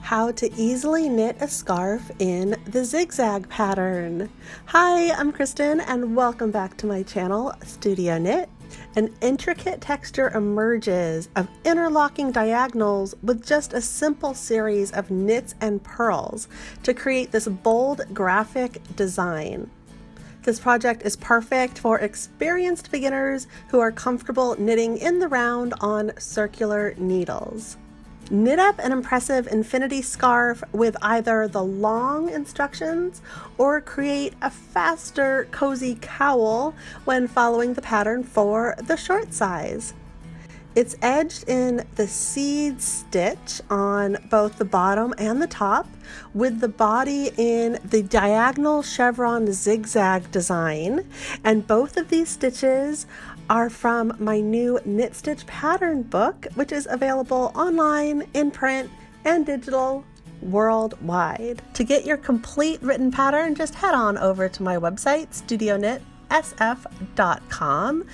How to easily knit a scarf in the zigzag pattern. Hi, I'm Kristen and welcome back to my channel, Studio Knit. An intricate texture emerges of interlocking diagonals with just a simple series of knits and purls to create this bold graphic design. This project is perfect for experienced beginners who are comfortable knitting in the round on circular needles. Knit up an impressive infinity scarf with either the long instructions or create a faster, cozy cowl when following the pattern for the short size. It's edged in the seed stitch on both the bottom and the top, with the body in the diagonal chevron zigzag design, and both of these stitches are from my new knit stitch pattern book, which is available online, in print, and digital worldwide. To get your complete written pattern, just head on over to my website, StudioKnitSF.com.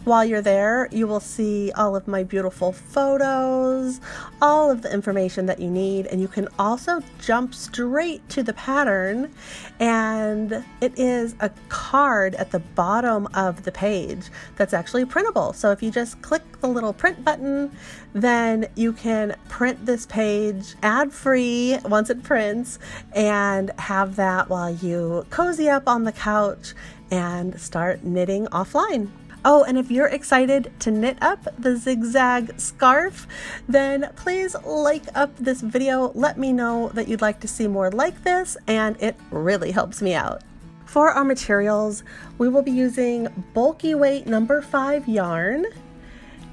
While you're there, you will see all of my beautiful photos, all of the information that you need, and you can also jump straight to the pattern, and it is a card at the bottom of the page that's actually printable. So if you just click the little print button, then you can print this page ad-free once it prints and have that while you cozy up on the couch and start knitting offline. Oh, and if you're excited to knit up the zigzag scarf, then please like up this video. Let me know that you'd like to see more like this, and it really helps me out. For our materials, we will be using bulky weight number 5 yarn,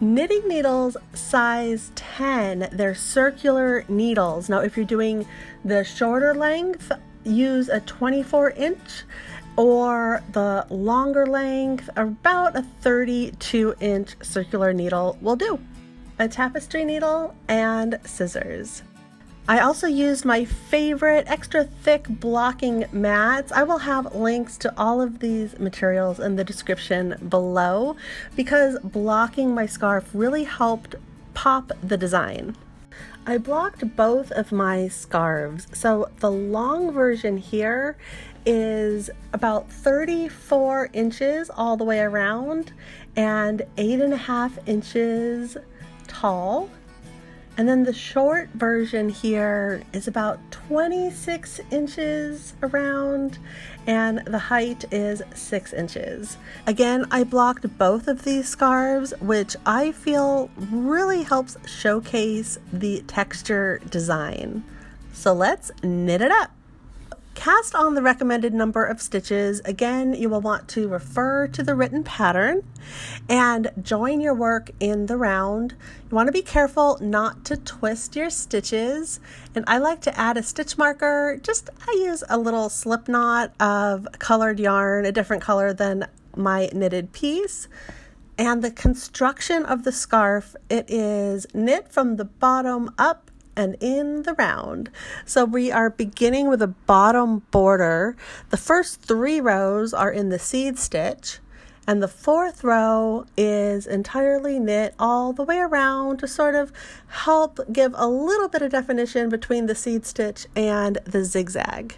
knitting needles size 10. They're circular needles. Now, if you're doing the shorter length, use a 24-inch, or the longer length, about a 32-inch circular needle will do. A tapestry needle and scissors. I also used my favorite extra thick blocking mats. I will have links to all of these materials in the description below because blocking my scarf really helped pop the design. I blocked both of my scarves. So the long version here is about 34 inches all the way around and 8.5 inches tall. And then the short version here is about 26 inches around, and the height is 6 inches. Again, I blocked both of these scarves, which I feel really helps showcase the texture design. So let's knit it up. Cast on the recommended number of stitches. Again, you will want to refer to the written pattern and join your work in the round. You want to be careful not to twist your stitches, and I like to add a stitch marker. I use a little slip knot of colored yarn, a different color than my knitted piece. And the construction of the scarf, it is knit from the bottom up and in the round. So we are beginning with a bottom border. The first 3 rows are in the seed stitch, and the 4th row is entirely knit all the way around to sort of help give a little bit of definition between the seed stitch and the zigzag.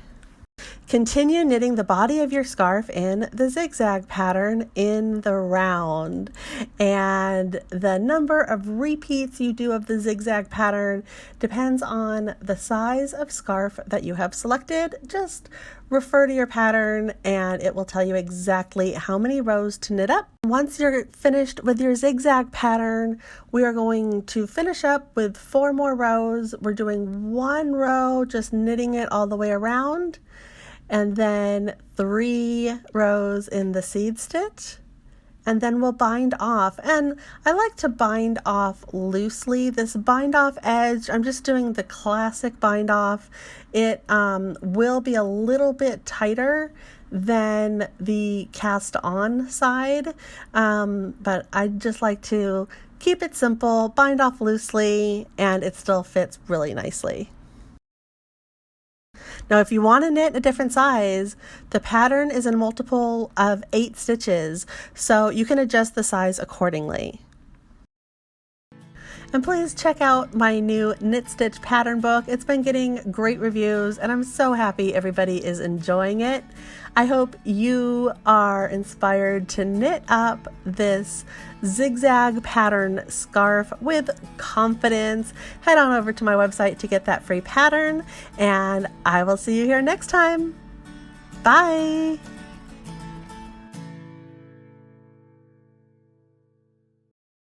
Continue knitting the body of your scarf in the zigzag pattern in the round, and the number of repeats you do of the zigzag pattern depends on the size of scarf that you have selected. Just refer to your pattern and it will tell you exactly how many rows to knit up. Once you're finished with your zigzag pattern, we are going to finish up with 4 more rows. We're doing 1 row, just knitting it all the way around, and then 3 rows in the seed stitch, and then we'll bind off. And I like to bind off loosely. This bind off edge, I'm just doing the classic bind off. It will be a little bit tighter than the cast on side, but I just like to keep it simple, bind off loosely, and it still fits really nicely. Now, if you want to knit a different size, the pattern is a multiple of 8 stitches, so you can adjust the size accordingly. And please check out my new knit stitch pattern book. It's been getting great reviews and I'm so happy everybody is enjoying it. I hope you are inspired to knit up this zigzag pattern scarf with confidence. Head on over to my website to get that free pattern, and I will see you here next time. Bye!